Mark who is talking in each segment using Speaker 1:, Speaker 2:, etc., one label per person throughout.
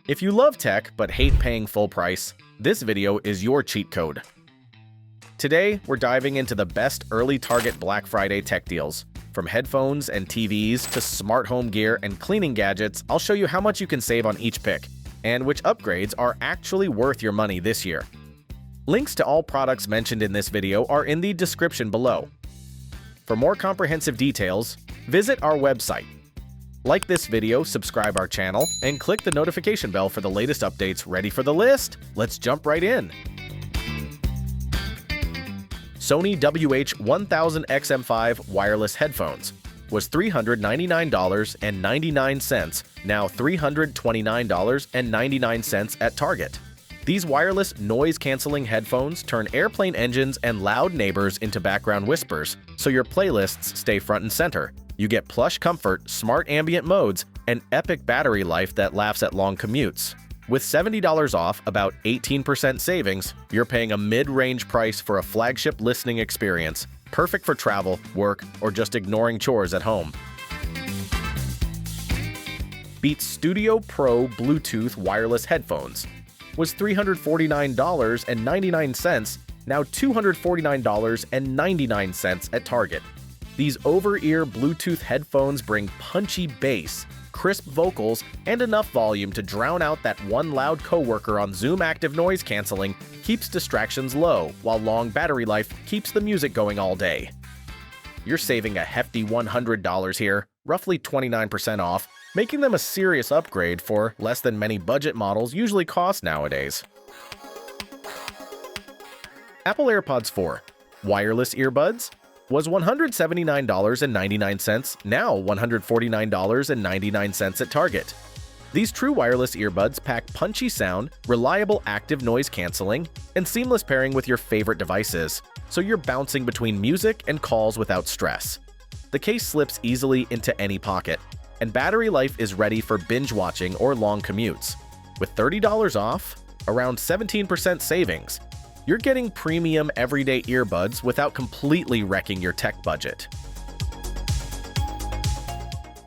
Speaker 1: If you love tech but hate paying full price, this video is your cheat code. Today, we're diving into the best early Target Black Friday tech deals. From headphones and TVs to smart home gear and cleaning gadgets, I'll show you how much you can save on each pick, and which upgrades are actually worth your money this year. Links to all products mentioned in this video are in the description below. For more comprehensive details, visit our website. Like this video, subscribe our channel, and click the notification bell for the latest updates. Ready for the list? Let's jump right in. Sony WH-1000XM5 wireless headphones was $399.99, now $329.99 at Target. These wireless noise-canceling headphones turn airplane engines and loud neighbors into background whispers, so your playlists stay front and center. You get plush comfort, smart ambient modes, and epic battery life that laughs at long commutes. With $70 off, about 18% savings, you're paying a mid-range price for a flagship listening experience, perfect for travel, work, or just ignoring chores at home. Beats Studio Pro Bluetooth wireless headphones was $349.99, now $249.99 at Target. These over-ear Bluetooth headphones bring punchy bass, crisp vocals, and enough volume to drown out that one loud coworker on Zoom active noise canceling keeps distractions low, while long battery life keeps the music going all day. You're saving a hefty $100 here, roughly 29% off, making them a serious upgrade for less than many budget models usually cost nowadays. Apple AirPods 4 wireless earbuds was $179.99, now $149.99 at Target. These true wireless earbuds pack punchy sound, reliable active noise canceling, and seamless pairing with your favorite devices, so you're bouncing between music and calls without stress. The case slips easily into any pocket, and battery life is ready for binge watching or long commutes. With $30 off, around 17% savings, you're getting premium everyday earbuds without completely wrecking your tech budget.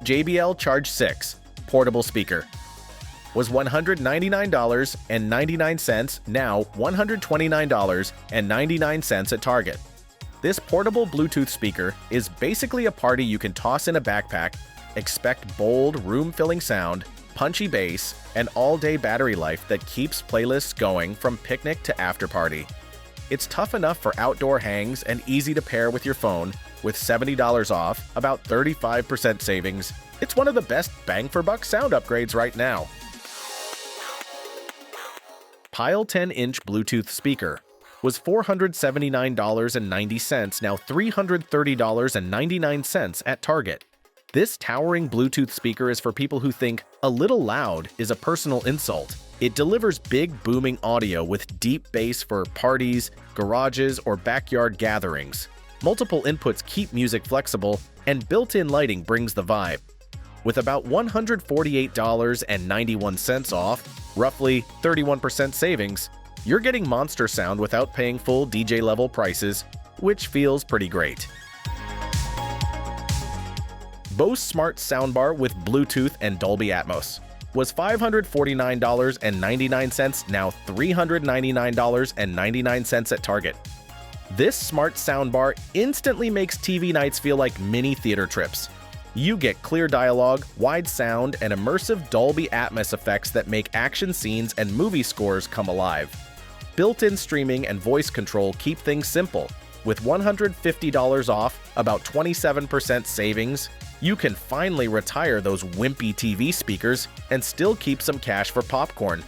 Speaker 1: JBL Charge 6 portable speaker was $199.99, now $129.99 at Target. This portable Bluetooth speaker is basically a party you can toss in a backpack. Expect bold, room-filling sound, punchy bass, and all-day battery life that keeps playlists going from picnic to after-party. It's tough enough for outdoor hangs and easy to pair with your phone. With $70 off, about 35% savings, it's one of the best bang-for-buck sound upgrades right now. Pyle 10-inch Bluetooth speaker was $479.90, now $330.99 at Target. This towering Bluetooth speaker is for people who think a little loud is a personal insult. It delivers big, booming audio with deep bass for parties, garages, or backyard gatherings. Multiple inputs keep music flexible, and built-in lighting brings the vibe. With about $148.91 off, roughly 31% savings, you're getting monster sound without paying full DJ-level prices, which feels pretty great. Bose Smart Soundbar with Bluetooth and Dolby Atmos was $549.99, now $399.99 at Target. This smart soundbar instantly makes TV nights feel like mini theater trips. You get clear dialogue, wide sound, and immersive Dolby Atmos effects that make action scenes and movie scores come alive. Built-in streaming and voice control keep things simple. With $150 off, about 27% savings, you can finally retire those wimpy TV speakers and still keep some cash for popcorn.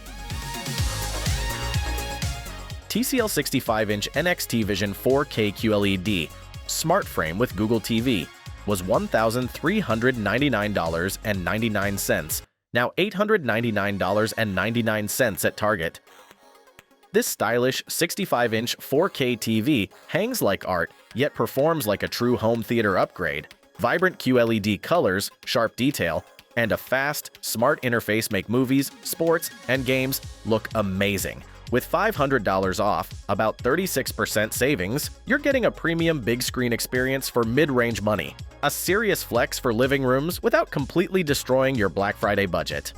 Speaker 1: TCL 65-inch NXTVISION 4K QLED smart frame with Google TV was $1,399.99, now $899.99 at Target. This stylish 65-inch 4K TV hangs like art, yet performs like a true home theater upgrade. Vibrant QLED colors, sharp detail, and a fast, smart interface make movies, sports, and games look amazing. With $500 off, about 36% savings, you're getting a premium big screen experience for mid-range money. A serious flex for living rooms without completely destroying your Black Friday budget.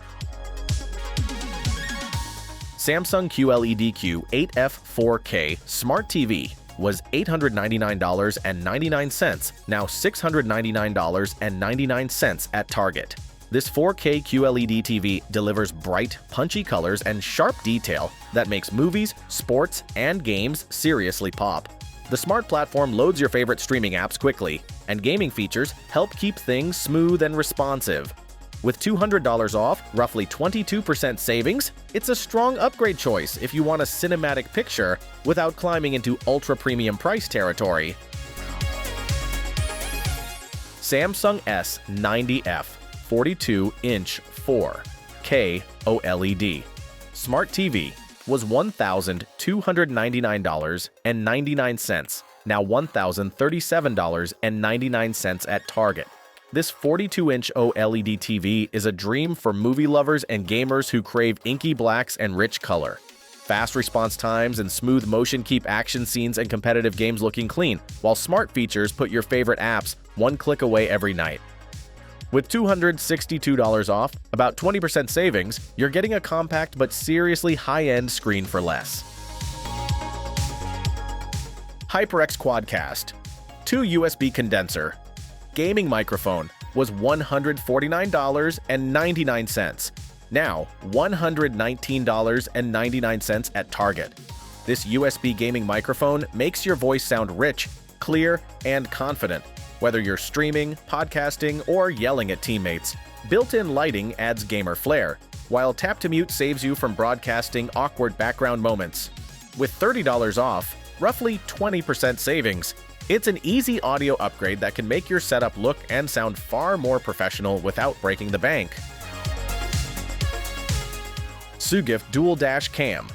Speaker 1: Samsung QLED Q8F 4K Smart TV was $899.99, now $699.99 at Target. This 4K QLED TV delivers bright, punchy colors and sharp detail that makes movies, sports, and games seriously pop. The smart platform loads your favorite streaming apps quickly, and gaming features help keep things smooth and responsive. With $200 off, roughly 22% savings, it's a strong upgrade choice if you want a cinematic picture without climbing into ultra-premium price territory. Samsung S90F 42-inch 4K OLED Smart TV was $1,299.99, now $1,037.99 at Target. This 42-inch OLED TV is a dream for movie lovers and gamers who crave inky blacks and rich color. Fast response times and smooth motion keep action scenes and competitive games looking clean, while smart features put your favorite apps one click away every night. With $262 off, about 20% savings, you're getting a compact but seriously high-end screen for less. HyperX Quadcast 2 USB condenser gaming microphone was $149.99, now $119.99 at Target. This USB gaming microphone makes your voice sound rich, clear, and confident, whether you're streaming, podcasting, or yelling at teammates. Built-in lighting adds gamer flair, while tap-to-mute saves you from broadcasting awkward background moments. With $30 off, roughly 20% savings, it's an easy audio upgrade that can make your setup look and sound far more professional without breaking the bank. SUGIFT Dual Dash Cam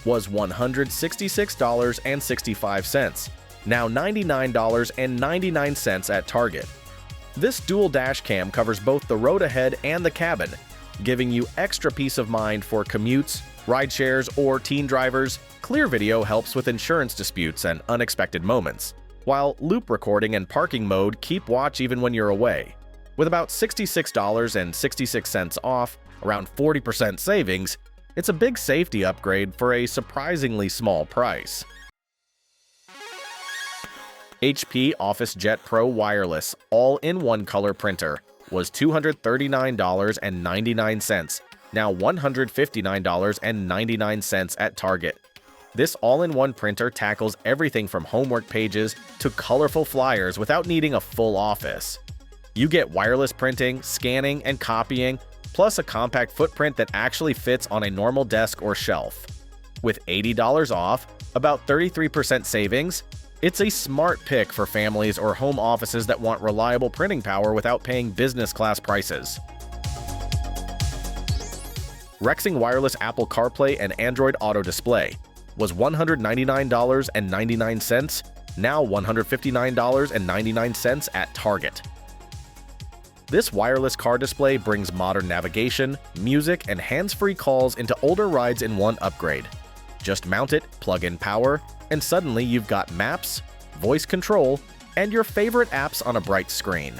Speaker 1: was $166.65, now $99.99 at Target. This dual dash cam covers both the road ahead and the cabin, giving you extra peace of mind for commutes, rideshares, or teen drivers. Clear video helps with insurance disputes and unexpected moments, while loop recording and parking mode keep watch even when you're away. With about $66.66 off, around 40% savings, it's a big safety upgrade for a surprisingly small price. HP OfficeJet Pro Wireless All-in-One Color Printer was $239.99, now $159.99 at Target. This all-in-one printer tackles everything from homework pages to colorful flyers without needing a full office. You get wireless printing, scanning, and copying, plus a compact footprint that actually fits on a normal desk or shelf. With $80 off, about 33% savings, it's a smart pick for families or home offices that want reliable printing power without paying business-class prices. Rexing Wireless Apple CarPlay and Android Auto Display was $199.99, now $159.99 at Target. This wireless car display brings modern navigation, music, and hands-free calls into older rides in one upgrade. Just mount it, plug in power, and suddenly you've got maps, voice control, and your favorite apps on a bright screen.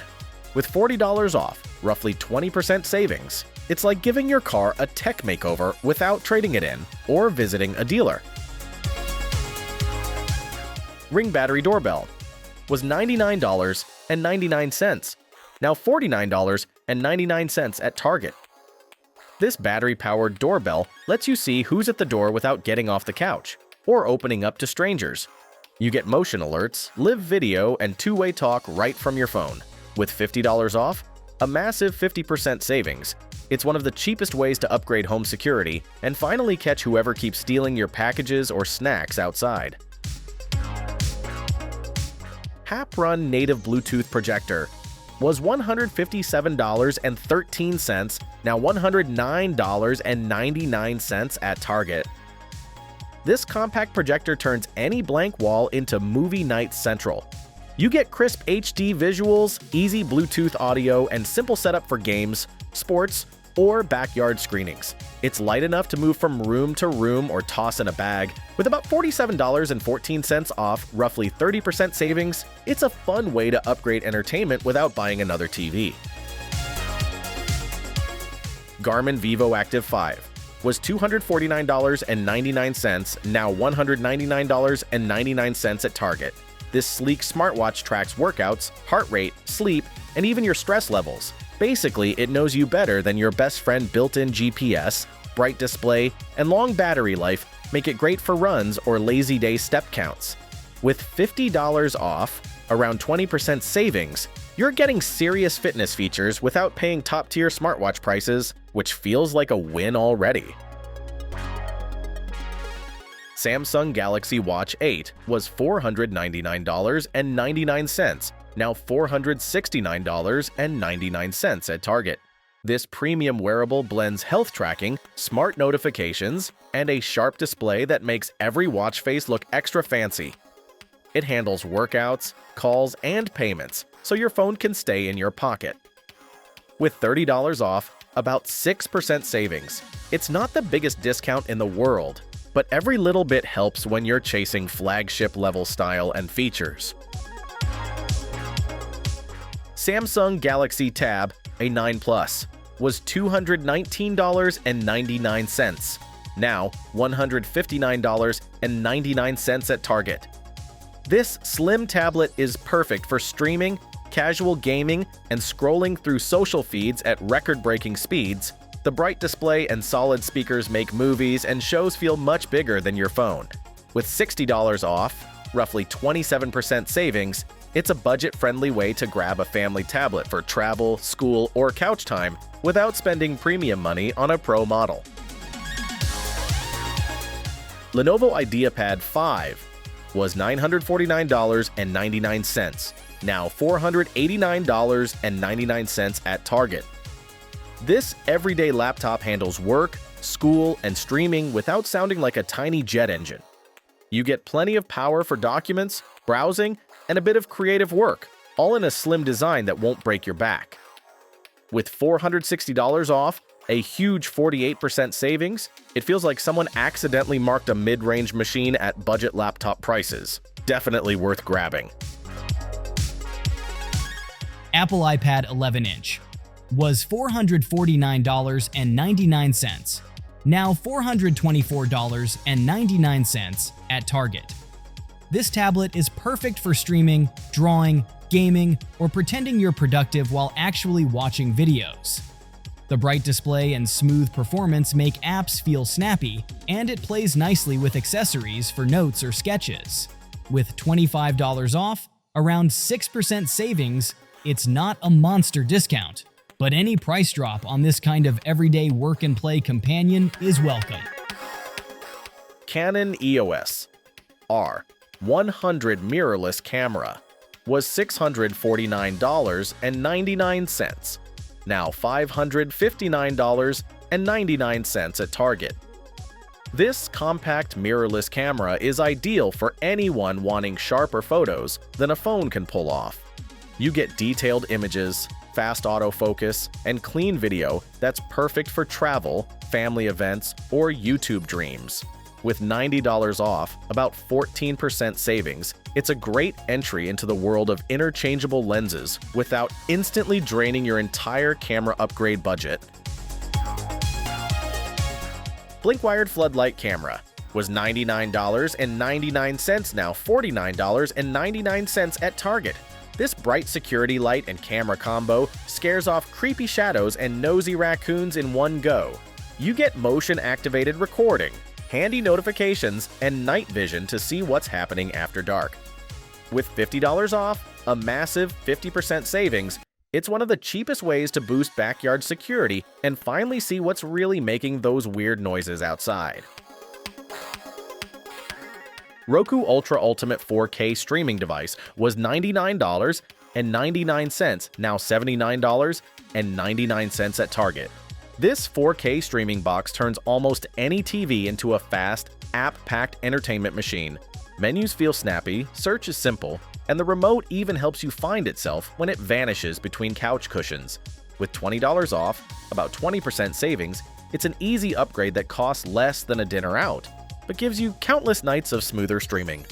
Speaker 1: With $40 off, roughly 20% savings, it's like giving your car a tech makeover without trading it in or visiting a dealer. Ring Battery Doorbell was $99.99, now $49.99 at Target. This battery-powered doorbell lets you see who's at the door without getting off the couch or opening up to strangers. You get motion alerts, live video, and two-way talk right from your phone. With $50 off, a massive 50% savings. It's one of the cheapest ways to upgrade home security and finally catch whoever keeps stealing your packages or snacks outside. Hap-Run Native Bluetooth Projector was $157.13, now $109.99 at Target. This compact projector turns any blank wall into movie night central. You get crisp HD visuals, easy Bluetooth audio, and simple setup for games, sports, or backyard screenings. It's light enough to move from room to room or toss in a bag. With about $47.14 off, roughly 30% savings, it's a fun way to upgrade entertainment without buying another TV. Garmin Vivo Active 5 was $249.99, now $199.99 at Target. This sleek smartwatch tracks workouts, heart rate, sleep, and even your stress levels. Basically, it knows you better than your best friend built-in GPS, bright display, and long battery life make it great for runs or lazy day step counts. With $50 off, around 20% savings, you're getting serious fitness features without paying top-tier smartwatch prices, which feels like a win already. Samsung Galaxy Watch 8 was $499.99, now $469.99 at Target. This premium wearable blends health tracking, smart notifications, and a sharp display that makes every watch face look extra fancy. It handles workouts, calls, and payments, so your phone can stay in your pocket. With $30 off, about 6% savings. It's not the biggest discount in the world, but every little bit helps when you're chasing flagship-level style and features. Samsung Galaxy Tab A9 Plus was $219.99, now $159.99 at Target. This slim tablet is perfect for streaming, casual gaming, and scrolling through social feeds at record-breaking speeds. The bright display and solid speakers make movies and shows feel much bigger than your phone. With $60 off, roughly 27% savings, it's a budget-friendly way to grab a family tablet for travel, school, or couch time without spending premium money on a pro model. Lenovo IdeaPad 5 was $949.99, now $489.99 at Target. This everyday laptop handles work, school, and streaming without sounding like a tiny jet engine. You get plenty of power for documents, browsing, and a bit of creative work, all in a slim design that won't break your back. With $460 off, a huge 48% savings, it feels like someone accidentally marked a mid-range machine at budget laptop prices. Definitely worth grabbing.
Speaker 2: Apple iPad 11-inch was $449.99, now $424.99 at Target. This tablet is perfect for streaming, drawing, gaming, or pretending you're productive while actually watching videos. The bright display and smooth performance make apps feel snappy, and it plays nicely with accessories for notes or sketches. With $25 off, around 6% savings, it's not a monster discount, but any price drop on this kind of everyday work and play companion is welcome.
Speaker 1: Canon EOS R 100 mirrorless camera was $649.99, now $559.99 at Target. This compact mirrorless camera is ideal for anyone wanting sharper photos than a phone can pull off. You get detailed images, fast autofocus, and clean video that's perfect for travel, family events, or YouTube dreams. With $90 off, about 14% savings, it's a great entry into the world of interchangeable lenses without instantly draining your entire camera upgrade budget. Blink-wired floodlight camera was $99.99, now $49.99 at Target. This bright security light and camera combo scares off creepy shadows and nosy raccoons in one go. You get motion-activated recording, handy notifications, and night vision to see what's happening after dark. With $50 off, a massive 50% savings, it's one of the cheapest ways to boost backyard security and finally see what's really making those weird noises outside. Roku Ultra Ultimate 4K streaming device was $99.99, now $79.99 at Target. This 4K streaming box turns almost any TV into a fast, app-packed entertainment machine. Menus feel snappy, search is simple, and the remote even helps you find itself when it vanishes between couch cushions. With $20 off, about 20% savings, it's an easy upgrade that costs less than a dinner out, but gives you countless nights of smoother streaming.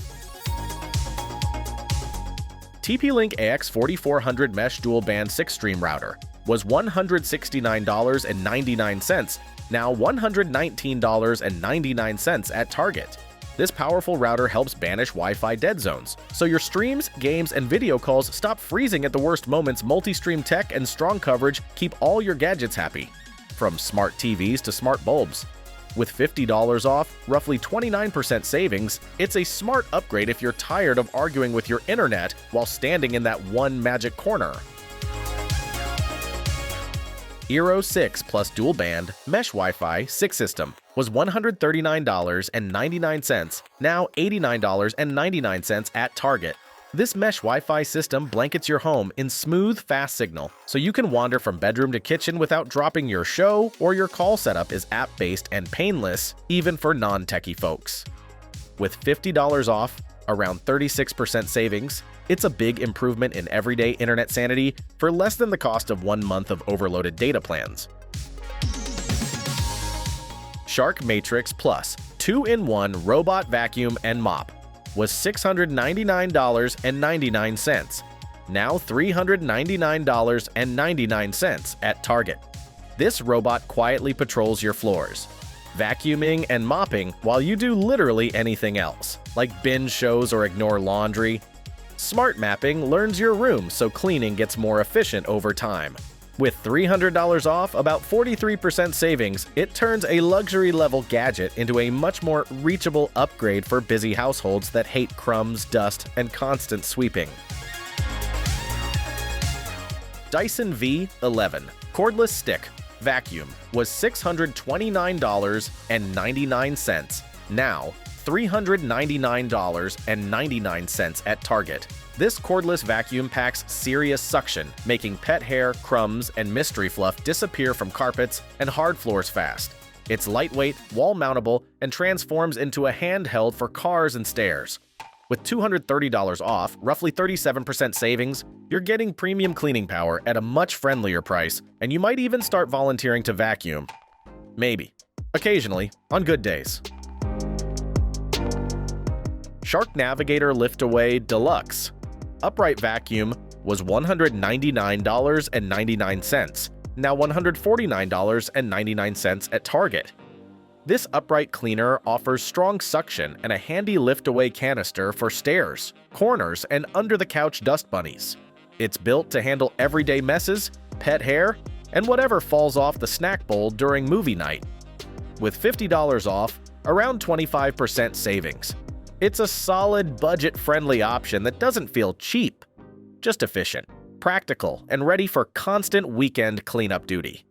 Speaker 1: TP-Link AX4400 Mesh Dual Band 6-Stream Router was $169.99, now $119.99 at Target. This powerful router helps banish Wi-Fi dead zones, so your streams, games, and video calls stop freezing at the worst moments. Multi-stream tech and strong coverage keep all your gadgets happy, from smart TVs to smart bulbs. With $50 off, roughly 29% savings, it's a smart upgrade if you're tired of arguing with your internet while standing in that one magic corner. Eero 6 plus dual band mesh Wi-Fi 6 system was $139.99, now $89.99 at Target. This mesh Wi-Fi system blankets your home in smooth, fast signal, so you can wander from bedroom to kitchen without dropping your show, or your call setup is app-based and painless, even for non-techie folks. With $50 off, around 36% savings, it's a big improvement in everyday internet sanity for less than the cost of 1 month of overloaded data plans. Shark Matrix Plus 2-in-1 Robot Vacuum and Mop was $699.99, now $399.99 at Target. This robot quietly patrols your floors, vacuuming and mopping while you do literally anything else, like binge shows or ignore laundry. Smart Mapping learns your room so cleaning gets more efficient over time. With $300 off, about 43% savings, it turns a luxury-level gadget into a much more reachable upgrade for busy households that hate crumbs, dust, and constant sweeping. Dyson V11 Cordless Stick Vacuum was $629.99, now $399.99 at Target. This cordless vacuum packs serious suction, making pet hair, crumbs, and mystery fluff disappear from carpets and hard floors fast. It's lightweight, wall-mountable, and transforms into a handheld for cars and stairs. With $230 off, roughly 37% savings, you're getting premium cleaning power at a much friendlier price, and you might even start volunteering to vacuum. Maybe. Occasionally, on good days. Shark Navigator Liftaway Deluxe Upright Vacuum was $199.99, now $149.99 at Target. This upright cleaner offers strong suction and a handy lift-away canister for stairs, corners, and under-the-couch dust bunnies. It's built to handle everyday messes, pet hair, and whatever falls off the snack bowl during movie night. With $50 off, around 25% savings. It's a solid, budget-friendly option that doesn't feel cheap, just efficient, practical, and ready for constant weekend cleanup duty.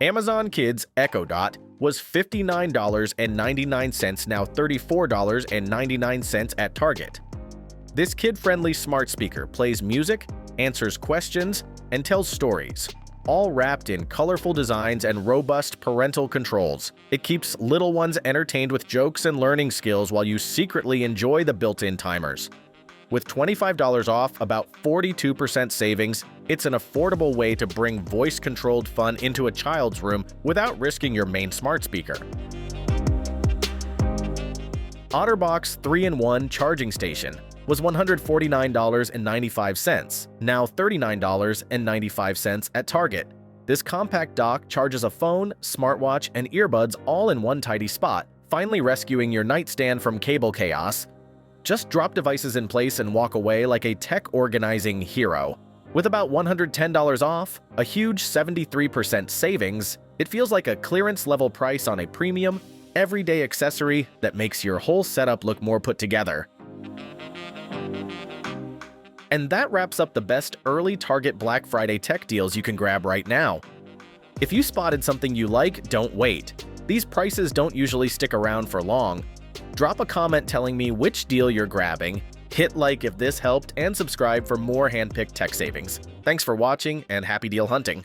Speaker 1: Amazon Kids Echo Dot was $59.99, now $34.99 at Target. This kid-friendly smart speaker plays music, answers questions, and tells stories, all wrapped in colorful designs and robust parental controls. It keeps little ones entertained with jokes and learning skills while you secretly enjoy the built-in timers. With $25 off, about 42% savings, it's an affordable way to bring voice-controlled fun into a child's room without risking your main smart speaker. OtterBox 3-in-1 Charging Station was $149.95, now $39.95 at Target. This compact dock charges a phone, smartwatch, and earbuds all in one tidy spot, finally rescuing your nightstand from cable chaos. Just drop devices in place and walk away like a tech-organizing hero. With about $110 off, a huge 73% savings, it feels like a clearance-level price on a premium, everyday accessory that makes your whole setup look more put together. And that wraps up the best early Target Black Friday tech deals you can grab right now. If you spotted something you like, don't wait. These prices don't usually stick around for long. Drop a comment telling me which deal you're grabbing, hit like if this helped, and subscribe for more hand-picked tech savings. Thanks for watching, and happy deal hunting!